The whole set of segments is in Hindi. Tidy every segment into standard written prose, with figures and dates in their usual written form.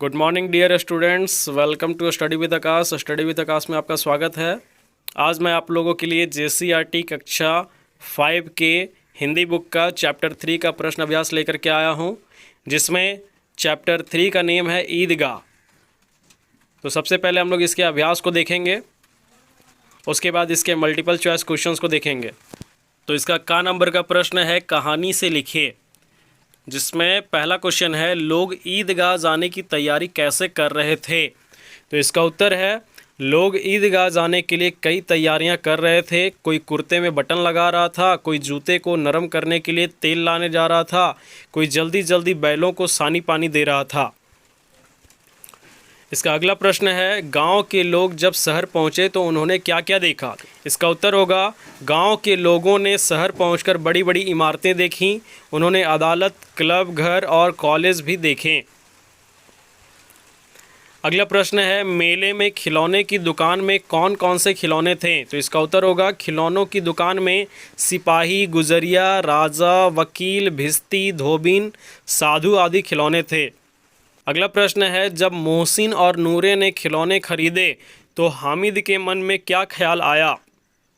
Good morning dear students, welcome to study with Aakash. Study with Aakash में आपका स्वागत है। आज मैं आप लोगों के लिए JCRT कक्षा 5 के हिंदी बुक का चैप्टर 3 का प्रश्न अभ्यास लेकर के आया हूं, जिसमें चैप्टर 3 का नेम है ईदगाह। तो सबसे पहले हम लोग इसके अभ्यास को देखेंगे, उसके बाद इसके मल्टीपल चॉइस क्वेश्चंस को देखेंगे। तो इसका का नंबर का प्रश्न है कहानी से लिखिए, जिसमें पहला क्वेश्चन है लोग ईदगाह जाने की तैयारी कैसे कर रहे थे। तो इसका उत्तर है लोग ईदगाह जाने के लिए कई तैयारियां कर रहे थे। कोई कुर्ते में बटन लगा रहा था, कोई जूते को नरम करने के लिए तेल लाने जा रहा था, कोई जल्दी जल्दी बैलों को सानी पानी दे रहा था। इसका अगला प्रश्न है गांव के लोग जब शहर पहुंचे तो उन्होंने क्या क्या देखा। इसका उत्तर होगा गांव के लोगों ने शहर पहुंचकर बड़ी बड़ी इमारतें देखीं। उन्होंने अदालत, क्लब, घर और कॉलेज भी देखे। अगला प्रश्न है मेले में खिलौने की दुकान में कौन कौन से खिलौने थे। तो इसका उत्तर होगा खिलौनों की दुकान में सिपाही, गुजरिया, राजा, वकील, भिस्ती, धोबिन, साधु आदि खिलौने थे। अगला प्रश्न है जब मोहसिन और नूरे ने खिलौने खरीदे तो हामिद के मन में क्या ख्याल आया।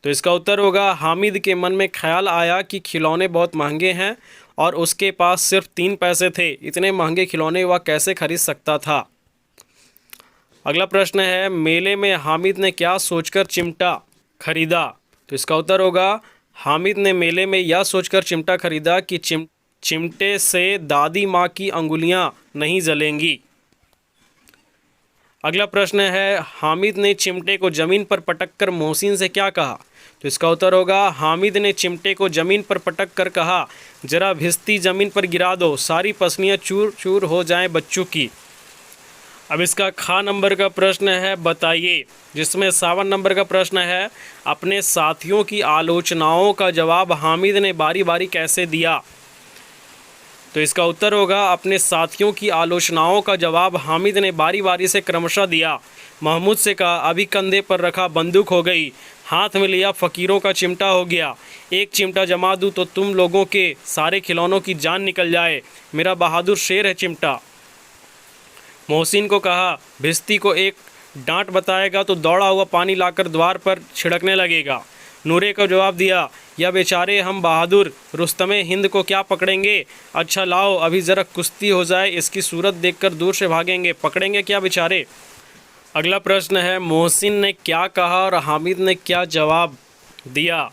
तो इसका उत्तर होगा हामिद के मन में ख्याल आया कि खिलौने बहुत महंगे हैं और उसके पास सिर्फ 3 पैसे थे। इतने महंगे खिलौने वह कैसे खरीद सकता था। अगला प्रश्न है मेले में हामिद ने क्या सोचकर चिमटा खरीदा। तो इसका उत्तर होगा हामिद ने मेले में यह सोचकर चिमटा खरीदा कि चिमटे से दादी माँ की अंगुलियां नहीं जलेंगी। अगला प्रश्न है हामिद ने चिमटे को ज़मीन पर पटक कर मोहसिन से क्या कहा। तो इसका उत्तर होगा हामिद ने चिमटे को ज़मीन पर पटक कर कहा जरा भिस्ती ज़मीन पर गिरा दो, सारी पसलियाँ चूर चूर हो जाएं बच्चों की। अब इसका खा नंबर का प्रश्न है बताइए, जिसमें 57 नंबर का प्रश्न है अपने साथियों की आलोचनाओं का जवाब हामिद ने बारी बारी कैसे दिया। तो इसका उत्तर होगा अपने साथियों की आलोचनाओं का जवाब हामिद ने बारी बारी से क्रमशः दिया। महमूद से कहा अभी कंधे पर रखा बंदूक हो गई, हाथ में लिया फ़कीरों का चिमटा हो गया, एक चिमटा जमा दूँ तो तुम लोगों के सारे खिलौनों की जान निकल जाए, मेरा बहादुर शेर है चिमटा। मोहसिन को कहा भिस्ती को एक डांट बताएगा तो दौड़ा हुआ पानी लाकर द्वार पर छिड़कने लगेगा। नूरे को जवाब दिया या बेचारे हम बहादुर रुस्तमे हिंद को क्या पकड़ेंगे। अच्छा लाओ अभी ज़रा कुश्ती हो जाए, इसकी सूरत देखकर दूर से भागेंगे, पकड़ेंगे क्या बेचारे। अगला प्रश्न है मोहसिन ने क्या कहा और हामिद ने क्या जवाब दिया।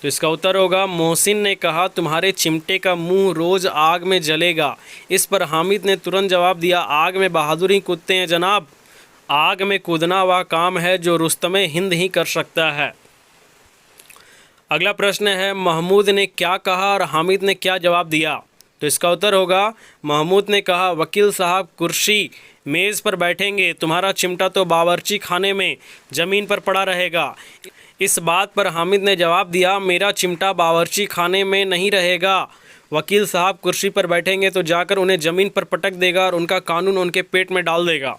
तो इसका उत्तर होगा मोहसिन ने कहा तुम्हारे चिमटे का मुंह रोज़ आग में जलेगा। इस पर हामिद ने तुरंत जवाब दिया आग में बहादुर ही कूदते हैं जनाब, आग में कूदना वह काम है जो रुस्तमे हिंद ही कर सकता है। अगला प्रश्न है महमूद ने क्या कहा और हामिद ने क्या जवाब दिया। तो इसका उत्तर होगा महमूद ने कहा वकील साहब कुर्सी मेज़ पर बैठेंगे, तुम्हारा चिमटा तो बावर्ची खाने में ज़मीन पर पड़ा रहेगा। इस बात पर हामिद ने जवाब दिया मेरा चिमटा बावर्ची खाने में नहीं रहेगा, वकील साहब कुर्सी पर बैठेंगे तो जाकर उन्हें ज़मीन पर पटक देगा और उनका कानून उनके पेट में डाल देगा।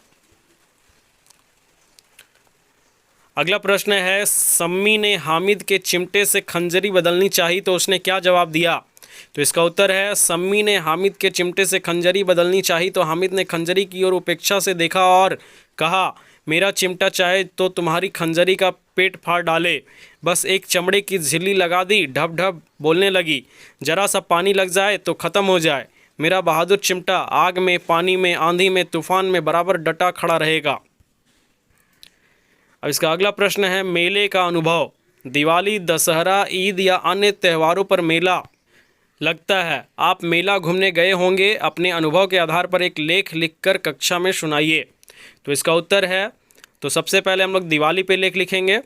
अगला प्रश्न है सम्मी ने हामिद के चिमटे से खंजरी बदलनी चाहिए तो उसने क्या जवाब दिया। तो इसका उत्तर है सम्मी ने हामिद के चिमटे से खंजरी बदलनी चाहिए तो हामिद ने खंजरी की ओर उपेक्षा से देखा और कहा मेरा चिमटा चाहे तो तुम्हारी खंजरी का पेट फाड़ डाले। बस एक चमड़े की झिल्ली लगा दी, ढब ढब बोलने लगी, जरा सा पानी लग जाए तो ख़त्म हो जाए, मेरा बहादुर चिमटा आग में, पानी में, आंधी में, तूफान में बराबर डटा खड़ा रहेगा। अब इसका अगला प्रश्न है मेले का अनुभव। दिवाली, दशहरा, ईद या अन्य त्योहारों पर मेला लगता है, आप मेला घूमने गए होंगे, अपने अनुभव के आधार पर एक लेख लिखकर कक्षा में सुनाइए। तो इसका उत्तर है तो सबसे पहले हम लोग दिवाली पे लेख लिखेंगे।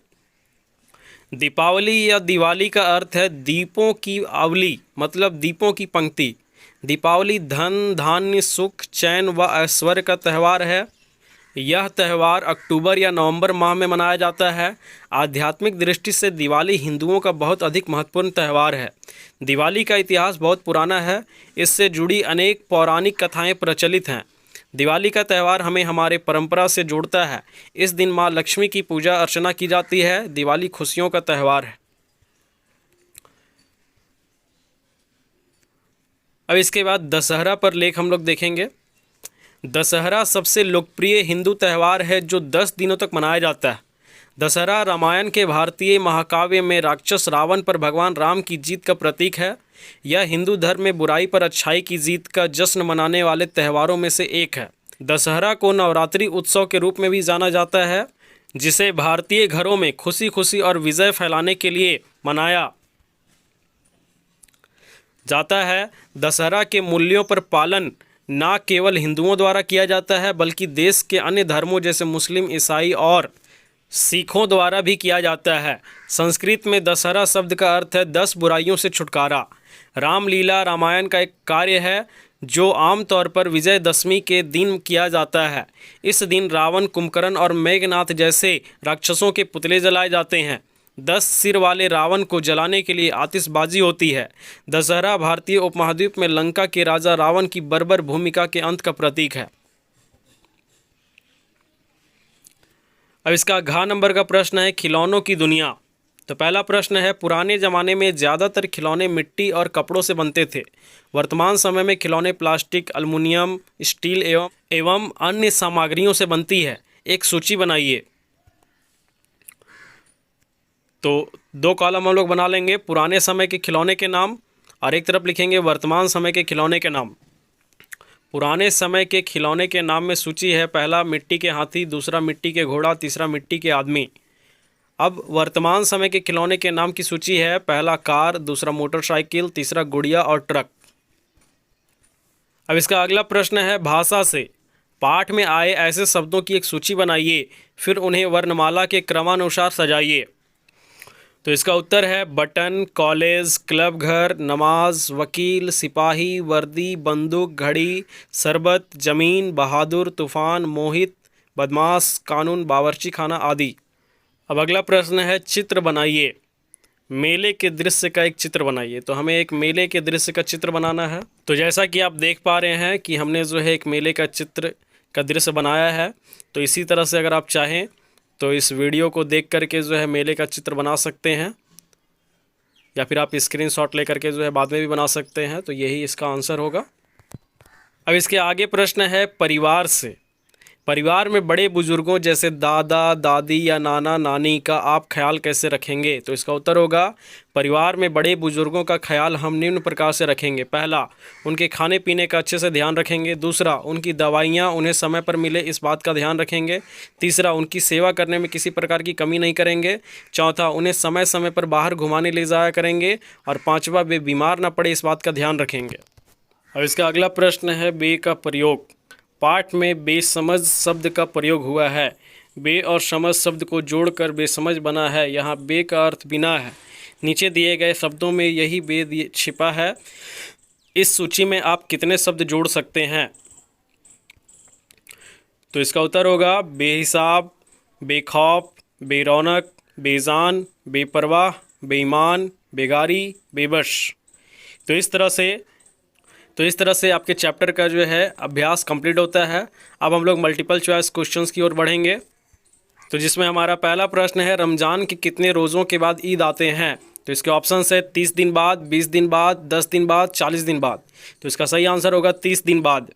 दीपावली या दिवाली का अर्थ है दीपों की आवली, मतलब दीपों की पंक्ति। दीपावली धन, धान्य, सुख, चैन व ऐश्वर्य का त्यौहार है। यह त्यौहार अक्टूबर या नवंबर माह में मनाया जाता है। आध्यात्मिक दृष्टि से दिवाली हिंदुओं का बहुत अधिक महत्वपूर्ण त्यौहार है। दिवाली का इतिहास बहुत पुराना है, इससे जुड़ी अनेक पौराणिक कथाएं प्रचलित हैं। दिवाली का त्यौहार हमें हमारे परंपरा से जोड़ता है। इस दिन माँ लक्ष्मी की पूजा अर्चना की जाती है। दिवाली खुशियों का त्यौहार है। अब इसके बाद दशहरा पर लेख हम लोग देखेंगे। दशहरा सबसे लोकप्रिय हिंदू त्यौहार है जो 10 दिनों तक मनाया जाता है। दशहरा रामायण के भारतीय महाकाव्य में राक्षस रावण पर भगवान राम की जीत का प्रतीक है। यह हिंदू धर्म में बुराई पर अच्छाई की जीत का जश्न मनाने वाले त्योहारों में से एक है। दशहरा को नवरात्रि उत्सव के रूप में भी जाना जाता है, जिसे भारतीय घरों में खुशी खुशी और विजय फैलाने के लिए मनाया जाता है। दशहरा के मूल्यों पर पालन न केवल हिंदुओं द्वारा किया जाता है, बल्कि देश के अन्य धर्मों जैसे मुस्लिम, ईसाई और सिखों द्वारा भी किया जाता है। संस्कृत में दशहरा शब्द का अर्थ है 10 बुराइयों से छुटकारा। रामलीला रामायण का एक कार्य है जो आमतौर पर विजयदशमी के दिन किया जाता है। इस दिन रावण, कुंभकर्ण और मेघनाथ जैसे राक्षसों के पुतले जलाए जाते हैं। 10 सिर वाले रावण को जलाने के लिए आतिशबाजी होती है। दशहरा भारतीय उपमहाद्वीप में लंका के राजा रावण की बर्बर भूमिका के अंत का प्रतीक है। अब इसका घ नंबर का प्रश्न है खिलौनों की दुनिया। तो पहला प्रश्न है, पुराने ज़माने में ज़्यादातर खिलौने मिट्टी और कपड़ों से बनते थे। वर्तमान समय में खिलौने प्लास्टिक, एल्युमिनियम, स्टील एवं अन्य सामग्रियों से बनती है। एक सूची बनाइए। तो 2 कॉलम हम लोग बना लेंगे, पुराने समय के खिलौने के नाम, और एक तरफ लिखेंगे वर्तमान समय के खिलौने के नाम। पुराने समय के खिलौने के नाम में सूची है, पहला मिट्टी के हाथी, दूसरा मिट्टी के घोड़ा, तीसरा मिट्टी के आदमी। अब वर्तमान समय के खिलौने के नाम की सूची है, पहला कार, दूसरा मोटरसाइकिल, तीसरा गुड़िया और ट्रक। अब इसका अगला प्रश्न है, भाषा से पाठ में आए ऐसे शब्दों की एक सूची बनाइए, फिर उन्हें वर्णमाला के क्रमानुसार सजाइए। तो इसका उत्तर है बटन, कॉलेज, क्लब घर, नमाज, वकील, सिपाही, वर्दी, बंदूक, घड़ी, शरबत, जमीन, बहादुर, तूफान, मोहित, बदमाश, कानून, बावर्ची खाना आदि। अब अगला प्रश्न है, चित्र बनाइए। मेले के दृश्य का एक चित्र बनाइए। तो हमें एक मेले के दृश्य का चित्र बनाना है। तो जैसा कि आप देख पा रहे हैं कि हमने जो है एक मेले का चित्र का दृश्य बनाया है। तो इसी तरह से अगर आप चाहें तो इस वीडियो को देख करके जो है मेले का चित्र बना सकते हैं, या फिर आप स्क्रीनशॉट लेकर के जो है बाद में भी बना सकते हैं। तो यही इसका आंसर होगा। अब इसके आगे प्रश्न है, परिवार से। परिवार में बड़े बुजुर्गों जैसे दादा दादी या नाना नानी का आप ख्याल कैसे रखेंगे? तो इसका उत्तर होगा, परिवार में बड़े बुजुर्गों का ख्याल हम निम्न प्रकार से रखेंगे। पहला, उनके खाने पीने का अच्छे से ध्यान रखेंगे। दूसरा, उनकी दवाइयाँ उन्हें समय पर मिले इस बात का ध्यान रखेंगे। तीसरा, उनकी सेवा करने में किसी प्रकार की कमी नहीं करेंगे। चौथा, उन्हें समय समय पर बाहर घुमाने ले जाया करेंगे। और पाँचवा, वे बीमार ना पड़े इस बात का ध्यान रखेंगे। अब इसका अगला प्रश्न है, बे का प्रयोग। पाठ में बेसमझ शब्द का प्रयोग हुआ है। बे और समझ शब्द को जोड़कर बेसमझ बना है। यहाँ बे का अर्थ बिना है। नीचे दिए गए शब्दों में यही बे छिपा है। इस सूची में आप कितने शब्द जोड़ सकते हैं? तो इसका उत्तर होगा बेहिसाब, बेखौफ, बेरौनक, बेजान, बेपरवाह, बेईमान, बेगारी, बेबस। तो इस तरह से आपके चैप्टर का जो है अभ्यास कंप्लीट होता है। अब हम लोग मल्टीपल चॉइस क्वेश्चंस की ओर बढ़ेंगे। तो जिसमें हमारा पहला प्रश्न है, रमज़ान के कितने रोज़ों के बाद ईद आते हैं? तो इसके ऑप्शन है 30 दिन बाद, 20 दिन बाद, 10 दिन बाद, 40 दिन बाद। तो इसका सही आंसर होगा 30 दिन बाद।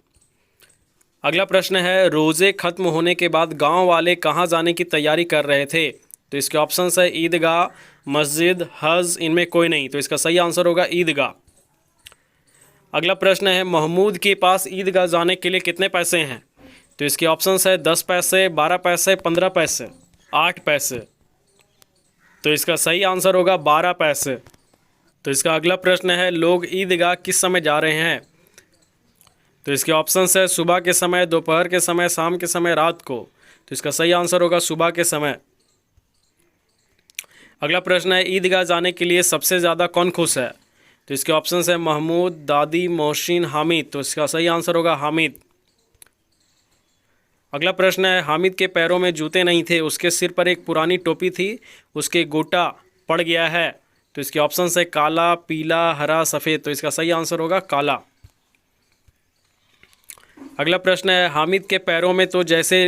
अगला प्रश्न है, रोज़े ख़त्म होने के बाद गाँव वाले कहाँ जाने की तैयारी कर रहे थे? तो इसके ऑप्शन है ईदगाह, मस्जिद, हज, इनमें कोई नहीं। तो इसका सही आंसर होगा ईदगाह। अगला प्रश्न है, महमूद के पास ईदगाह जाने के लिए कितने पैसे हैं? तो इसके ऑप्शंस है 10 पैसे, 12 पैसे, 15 पैसे, 8 पैसे। तो इसका सही आंसर होगा 12 पैसे। तो इसका अगला प्रश्न है, लोग ईदगाह किस समय जा रहे हैं? तो इसके ऑप्शंस है सुबह के समय, दोपहर के समय, शाम के समय, रात को। तो इसका सही आंसर होगा सुबह के समय। अगला प्रश्न है, ईदगाह जाने के लिए सबसे ज़्यादा कौन खुश है? तो इसके ऑप्शंस है महमूद, दादी, मोहसिन, हामिद। तो इसका सही आंसर होगा हामिद। अगला प्रश्न है, हामिद के पैरों में जूते नहीं थे, उसके सिर पर एक पुरानी टोपी थी, उसके गोटा पड़ गया है। तो इसके ऑप्शंस है काला, पीला, हरा, सफ़ेद। तो इसका सही आंसर होगा काला। अगला प्रश्न है, हामिद के पैरों में तो जैसे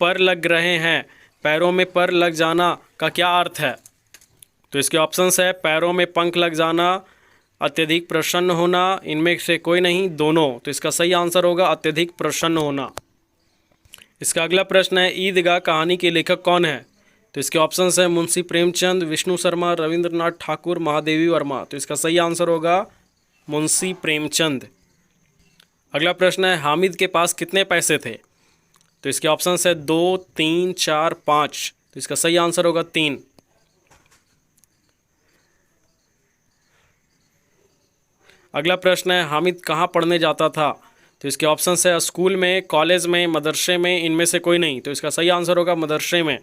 पर लग रहे हैं, पैरों में पर लग जाना का क्या अर्थ है? तो इसके ऑप्शंस है पैरों में पंख लग जाना, अत्यधिक प्रसन्न होना, इनमें से कोई नहीं, दोनों। तो इसका सही आंसर होगा अत्यधिक प्रसन्न होना। इसका अगला प्रश्न है, ईदगाह कहानी के लेखक कौन है? तो इसके ऑप्शंस है मुंशी प्रेमचंद, विष्णु शर्मा, रविंद्रनाथ ठाकुर, महादेवी वर्मा। तो इसका सही आंसर होगा मुंशी प्रेमचंद। अगला प्रश्न है, हामिद के पास कितने पैसे थे? तो इसके ऑप्शंस है 2, 3, 4, 5। तो इसका सही आंसर होगा 3। अगला प्रश्न है, हामिद कहाँ पढ़ने जाता था? तो इसके ऑप्शंस है स्कूल में, कॉलेज में, मदरसे में, इनमें से कोई नहीं। तो इसका सही आंसर होगा मदरसे में।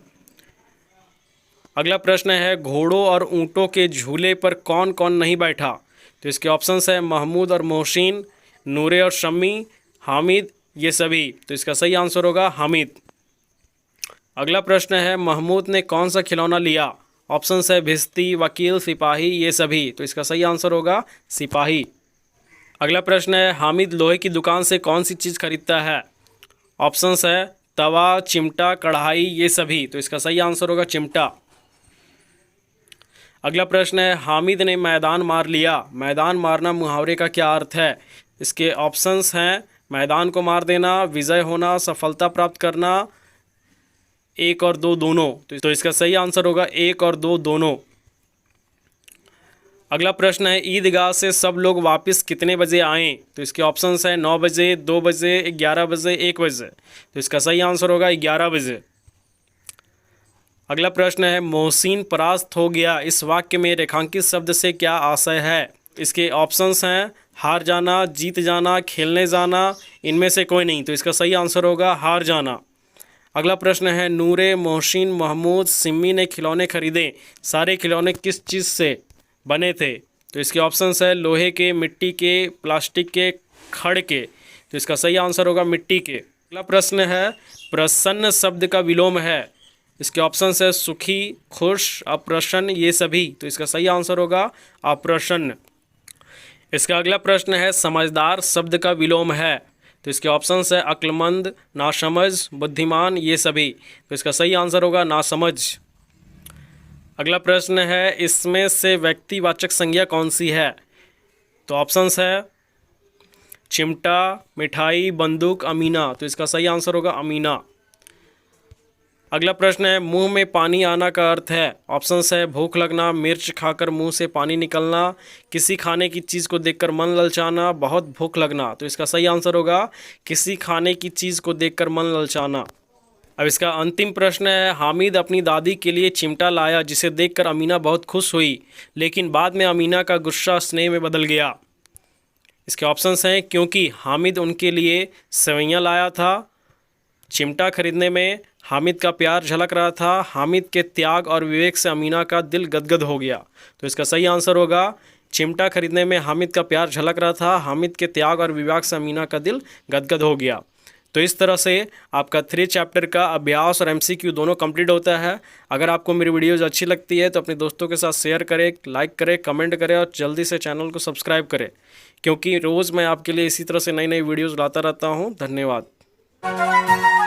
अगला प्रश्न है, घोड़ों और ऊँटों के झूले पर कौन कौन नहीं बैठा? तो इसके ऑप्शंस है महमूद और मोहसिन, नूरे और शम्मी, हामिद, ये सभी। तो इसका सही आंसर होगा हामिद। अगला प्रश्न है, महमूद ने कौन सा खिलौना लिया? ऑप्शंस है भिश्ती, वकील, सिपाही, ये सभी। तो इसका सही आंसर होगा सिपाही। अगला प्रश्न है, हामिद लोहे की दुकान से कौन सी चीज़ खरीदता है? ऑप्शंस है तवा, चिमटा, कढ़ाई, ये सभी। तो इसका सही आंसर होगा चिमटा। अगला प्रश्न है, हामिद ने मैदान मार लिया। मैदान मारना मुहावरे का क्या अर्थ है? इसके ऑप्शंस हैं मैदान को मार देना, विजय होना, सफलता प्राप्त करना, 1 और 2 दोनों। तो इसका सही आंसर होगा 1 और 2 दोनों। अगला प्रश्न है, ईदगाह से सब लोग वापस कितने बजे आएँ? तो इसके ऑप्शंस हैं 9 बजे, 2 बजे, 11 बजे, 1 बजे। तो इसका सही आंसर होगा 11 बजे। अगला प्रश्न है, मोहसिन परास्त हो गया, इस वाक्य में रेखांकित शब्द से क्या आशय है? इसके ऑप्शंस हैं हार जाना, जीत जाना, खेलने जाना, इनमें से कोई नहीं। तो इसका सही आंसर होगा हार जाना। अगला प्रश्न है, नूरे, मोहसिन, महमूद, सिम्मी ने खिलौने खरीदे, सारे खिलौने किस चीज़ से बने थे? तो इसके ऑप्शंस है लोहे के, मिट्टी के, प्लास्टिक के, खड़ के। तो इसका सही आंसर होगा मिट्टी के। अगला प्रश्न है, प्रसन्न शब्द का विलोम है। इसके ऑप्शंस है सुखी, खुश, अप्रसन्न, ये सभी। तो इसका सही आंसर होगा अप्रसन्न। इसका अगला प्रश्न है, समझदार शब्द का विलोम है। तो इसके ऑप्शंस है अक्लमंद, नासमझ, बुद्धिमान, ये सभी। तो इसका सही आंसर होगा नासमझ। अगला प्रश्न है, इसमें से व्यक्तिवाचक संज्ञा कौन सी है? तो ऑप्शंस है चिमटा, मिठाई, बंदूक, अमीना। तो इसका सही आंसर होगा अमीना। अगला प्रश्न है, मुंह में पानी आना का अर्थ है। ऑप्शंस है भूख लगना, मिर्च खाकर मुंह से पानी निकलना, किसी खाने की चीज़ को देखकर मन ललचाना, बहुत भूख लगना। तो इसका सही आंसर होगा किसी खाने की चीज़ को देखकर मन ललचाना। अब इसका अंतिम प्रश्न है, हामिद अपनी दादी के लिए चिमटा लाया जिसे देखकर अमीना बहुत खुश हुई, लेकिन बाद में अमीना का गुस्सा स्नेह में बदल गया। इसके ऑप्शंस हैं क्योंकि हामिद उनके लिए सेवइयाँ लाया था, चिमटा खरीदने में हामिद का प्यार झलक रहा था, हामिद के त्याग और विवेक से अमीना का दिल गदगद हो गया। तो इसका सही आंसर होगा चिमटा खरीदने में हामिद का प्यार झलक रहा था, हामिद के त्याग और विवेक से अमीना का दिल गदगद हो गया। तो इस तरह से आपका 3 चैप्टर का अभ्यास और MCQ दोनों कंप्लीट होता है। अगर आपको मेरी वीडियोज़ अच्छी लगती है तो अपने दोस्तों के साथ शेयर करें, लाइक करें, कमेंट करें और जल्दी से चैनल को सब्सक्राइब करें, क्योंकि रोज़ मैं आपके लिए इसी तरह से नई नई वीडियोज़ लाता रहता हूँ। धन्यवाद।